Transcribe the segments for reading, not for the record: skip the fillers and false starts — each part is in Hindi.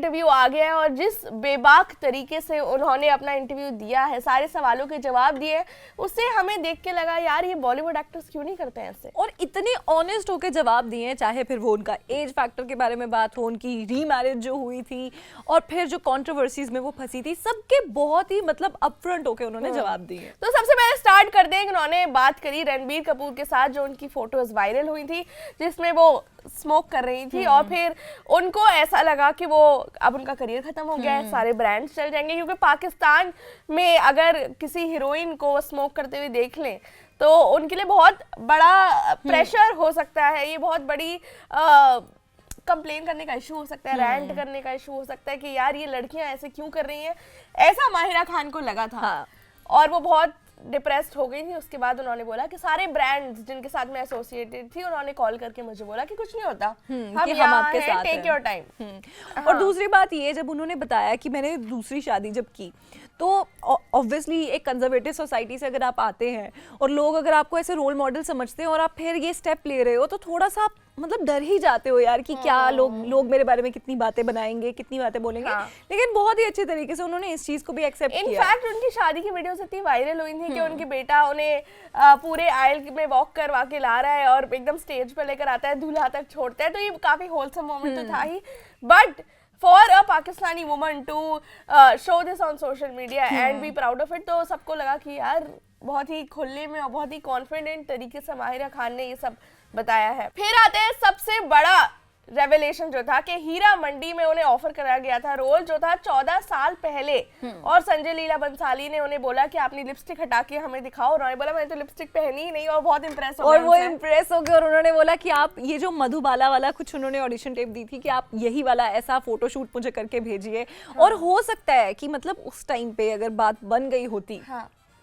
इंटरव्यू आ गया है और जिस बेबाक तरीके से उन्होंने अपना इंटरव्यू दिया है, सारे सवालों के जवाब दिए, उससे हमें देख के लगा यार ये बॉलीवुड एक्टर्स क्यों नहीं करते हैं ऐसे। और इतने ऑनेस्ट होकर जवाब दिए हैं, चाहे फिर वो उनका एज फैक्टर के बारे में बात हो, उनकी रीमैरिज जो हुई थी और फिर जो कंट्रोवर्सीज में वो फंसी थी, सबके बहुत ही मतलब अपफ्रंट होकर उन्होंने जवाब दिए। तो सबसे पहले स्टार्ट करते हैं, उन्होंने बात करी रणबीर कपूर के साथ जो उनकी फोटोज वायरल हुई थी जिसमें वो स्मोक कर रही थी और फिर उनको ऐसा लगा कि वो अब उनका करियर खत्म हो गया है, सारे ब्रांड्स चल जाएंगे, क्योंकि पाकिस्तान में अगर किसी हीरोइन को स्मोक करते हुए देख लें तो उनके लिए बहुत बड़ा प्रेशर हो सकता है, ये बहुत बड़ी कंप्लेन करने का इशू हो सकता है, रैंट करने का इशू हो सकता है कि यार ये लड़कियां ऐसे क्यों कर रही हैं, ऐसा माहिरा खान को लगा था। हाँ। और वो बहुत डिप्रेस्ड हो गई थी। उसके बाद उन्होंने बोला कि सारे ब्रांड्स जिनके साथ मैं एसोसिएटेड थी उन्होंने कॉल करके मुझे बोला कि कुछ नहीं होता, हम आपके साथ हैं, टेक योर टाइम। और दूसरी बात ये, जब उन्होंने बताया कि मैंने दूसरी शादी जब की, तो ऑब्वियसली एक कंजर्वेटिव सोसाइटी से अगर आप आते हैं और लोग अगर आपको ऐसे रोल मॉडल समझते हैं और आप फिर ये स्टेप ले रहे हो तो थोड़ा सा आप मतलब डर ही जाते हो यार कि क्या लोग मेरे बारे में कितनी बातें बनाएंगे, कितनी बातें बोलेंगे। लेकिन बहुत ही अच्छे तरीके से उन्होंने इस चीज को भी एक्सेप्ट किया। इनफैक्ट उनकी शादी की वीडियोस इतनी वायरल हुई थी कि उनकी बेटा उन्हें पूरे आयल में वॉक करवा के ला रहा है और एकदम स्टेज पर लेकर आता है, दूल्हा तक छोड़ता है, तो ये काफी होलसम मोमेंट तो था ही। But for a Pakistani woman to show this on social media and be proud of it, तो सबको लगा कि यार बहुत ही खुले में और बहुत ही कॉन्फिडेंट तरीके से माहिरा खान ने ये सब बताया है। फिर आते हैं सबसे बड़ा रेवलेशन जो था कि हीरा मंडी में उन्हें ऑफर कराया गया था रोल जो था 14 साल पहले, और संजय लीला बंसाली ने उन्हें बोला कि अपनी लिपस्टिक हटा के हमें दिखाओ, उन्होंने बोला मैंने तो लिपस्टिक पहनी ही नहीं, और बहुत इंप्रेस हो गए। और वो इंप्रेस हो गए और उन्होंने बोला कि आप ये जो मधुबाला वाला कुछ उन्होंने ऑडिशन टेप दी थी कि आप यही वाला ऐसा फोटोशूट मुझे करके भेजिए। और हो सकता है कि मतलब उस टाइम पे अगर बात बन गई होती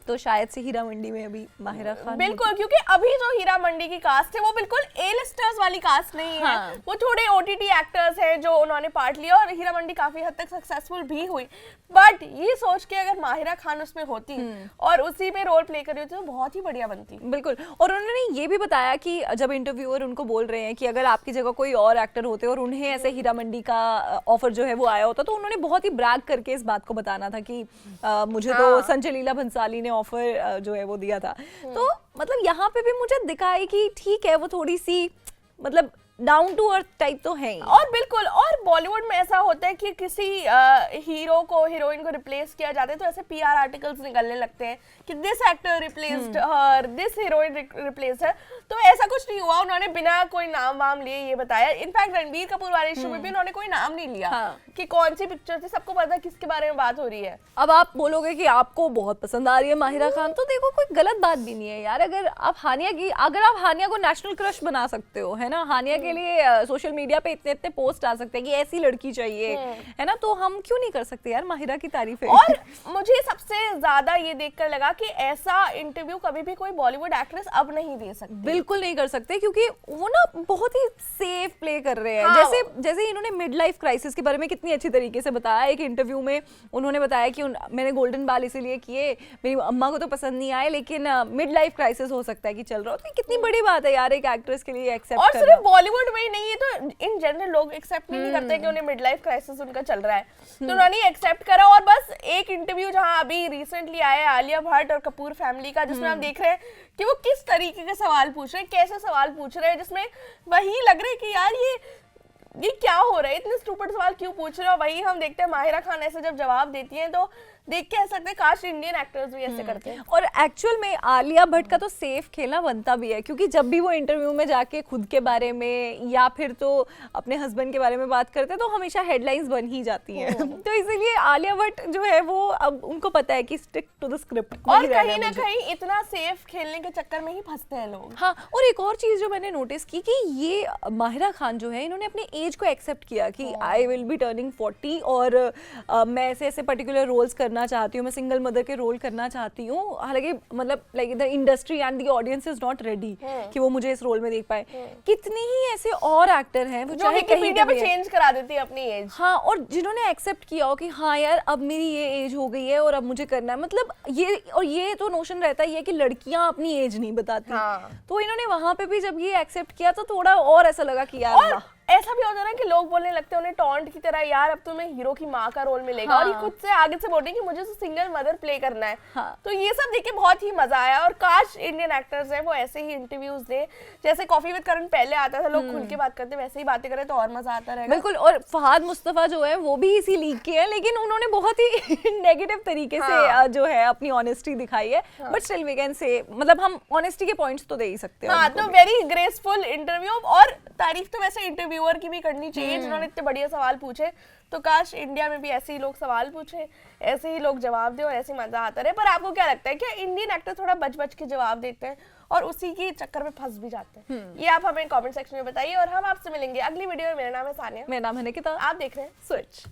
तो शायद से हीरा मंडी में अभी माहिरा खान बिल्कुल, क्योंकि अभी जो हीरा मंडी की कास्ट है वो बिल्कुल ए लिस्टर्स वाली कास्ट नहीं है, वो थोड़े ओटीटी एक्टर्स हैं जो उन्होंने पार्ट लिया और हीरा मंडी काफी हद तक सक्सेसफुल भी हुई। बट ये सोच के अगर माहिरा खान उसमें होती और उसी में रोल प्ले कर रही होती तो बहुत ही बढ़िया बनती। बिल्कुल। और उन्होंने ये भी बताया कि जब इंटरव्यूअर उनको बोल रहे हैं कि अगर आपकी जगह कोई और एक्टर होते और उन्हें ऐसे हीरा मंडी का ऑफर जो है वो आया होता, तो उन्होंने बहुत ही ब्रैग करके इस बात को बताना था कि मुझे तो संजय लीला भंसाली ने ऑफर जो है वो दिया था। तो मतलब यहाँ पे भी मुझे दिखाई कि ठीक है वो थोड़ी सी मतलब डाउन टू अर्थ टाइप तो है। और बिल्कुल, और बॉलीवुड में ऐसा होता है कि किसी हीरो को हीरोइन को रिप्लेस किया जाता है तो ऐसे पीआर आर्टिकल्स निकलने लगते हैं कि this actor replaced her, this heroine replaced her. तो ऐसा कुछ नहीं हुआ, उन्होंने बिना कोई नाम वाम लिए ये बताया। इनफैक्ट रणबीर कपूर वाले इशू में भी उन्होंने कोई नाम नहीं लिया कि कौन सी पिक्चर थी, सबको पता किसके बारे में बात हो रही है। अब आप बोलोगे कि आपको बहुत पसंद आ रही है माहिरा खान, तो देखो कोई गलत बात भी नहीं है यार। अगर आप हानिया को नेशनल क्रश बना सकते हो, है ना, हानिया के लिए सोशल मीडिया पे इतने इतने पोस्ट आ सकते हैं कि ऐसी लड़की चाहिए, है ना, तो हम क्यों नहीं कर सकते यार माहिरा की तारीफ है। और मुझे सबसे ज्यादा ये देखकर लगा कि ऐसा इंटरव्यू कभी भी कोई बॉलीवुड एक्ट्रेस अब नहीं दे सकती, बिल्कुल नहीं कर सकते, क्योंकि वो ना बहुत ही सेफ प्ले कर रहे हैं। जैसे इन्होंने मिड लाइफ क्राइसिस के बारे में कितनी अच्छी तरीके से बताया। एक इंटरव्यू में उन्होंने बताया कि मैंने गोल्डन बाल इसीलिए किए, मेरी अम्मा को तो पसंद नहीं आए, लेकिन मिड लाइफ क्राइसिस हो सकता है कि चल रहा हो। तो कितनी बड़ी बात है यार एक एक्ट्रेस के लिए एक्सेप्ट करना। और सिर्फ बॉलीवुड में ही नहीं, ये तो इन जनरल लोग एक्सेप्ट नहीं करते कि उन्हें मिड लाइफ क्राइसिस उनका चल रहा है, तो उन्होंने एक्सेप्ट करा। और बस एक इंटरव्यू जहां अभी रिसेंटली आया है आलिया भट्ट और कपूर फैमिली का, जिसमें हम देख रहे हैं कि वो किस तरीके के सवाल पूछ रहे हैं, कैसे सवाल पूछ रहे हैं, जिसमें वही लग रहा है कि यार ये क्या हो रहा है, इतने स्टूपिड सवाल क्यों पूछ रहे हो। वही हम देखते हैं माहिरा खान ऐसे जब जवाब देती हैं तो देख के ऐसा लगता है काश इंडियन एक्टर्स भी ऐसे करते हैं। और एक्चुअल में आलिया भट्ट का तो सेफ खेलना बनता भी है, क्योंकि जब भी वो इंटरव्यू में जाके खुद के बारे में या फिर तो अपने हस्बैंड के बारे में बात करते हैं तो हमेशा हेडलाइंस बन ही जाती हैं। तो इसीलिए आलिया भट्ट जो है वो अब उनको पता है कि स्टिक टू द स्क्रिप्ट, और कहीं ना कहीं इतना सेफ खेलने के चक्कर में ही फंसते हैं लोग। हाँ, और एक और चीज जो मैंने नोटिस की कि ये माहिरा खान जो है इन्होंने अपने एज को एक्सेप्ट किया कि आई विल बी टर्निंग 40 और मैं ऐसे पर्टिकुलर रोल्स करना चाहती हूँ, मैं सिंगल मदर के रोल करना चाहती हूँ। हालांकि मतलब like the industry and the audience is not ready कि वो मुझे इस रोल में देख पाए। कितनी ही ऐसे और एक्टर हैं वो चाहे कहीं पे चेंज करा देती है अपनी एज। हाँ, और जिन्होंने एक्सेप्ट किया हो कि हाँ यार अब मेरी ये एज हो गई है और अब मुझे करना है, मतलब ये तो नोशन रहता है कि लड़कियां अपनी एज नहीं बताती। तो इन्होंने वहां पे भी जब ये एक्सेप्ट किया तो थोड़ा और ऐसा लगा कि यार ऐसा भी होता है ना कि लोग बोलने लगते हैं उन्हें टॉन्ट की तरह, यार अब तुम्हें हीरो की माँ का रोल मिलेगा, और ये खुद से आगे से बोल रही है कि मुझे तो सिंगल मदर प्ले करना है। तो ये सब देख के बहुत ही मजा आया, और काश इंडियन एक्टर्स हैं वो ऐसे ही इंटरव्यूज दे, जैसे कॉफी विद करण पहले आता था, लोग खुल के बात करते, वैसे ही बातें करें तो और मजा आता रहेगा। बिल्कुल। और फहद मुस्तफा जो है वो भी इसी लीग के हैं, लेकिन उन्होंने बहुत ही नेगेटिव तरीके से जो है अपनी ऑनेस्टी दिखाई है, but still we can say, मतलब हम ऑनेस्टी के पॉइंट्स तो दे ही सकते हैं। हाँ, तो वेरी ग्रेसफुल इंटरव्यू, और तारीफ तो वैसे इंटरव्यूअर की भी करनी चाहिए जिन्होंने इतने बढ़िया सवाल पूछे। तो काश इंडिया में भी ऐसे ही लोग सवाल पूछे, ऐसे ही लोग जवाब दे, और ऐसे ही मजा आता रहे। पर आपको क्या लगता है कि इंडियन एक्टर थोड़ा बच बच के जवाब देते हैं और उसी के चक्कर में फंस भी जाते हैं? ये आप हमें कमेंट सेक्शन में बताइए, और हम आपसे मिलेंगे अगली वीडियो में। मेरा नाम है सानिया। मेरा नाम है निकिता। आप देख रहे हैं स्विच।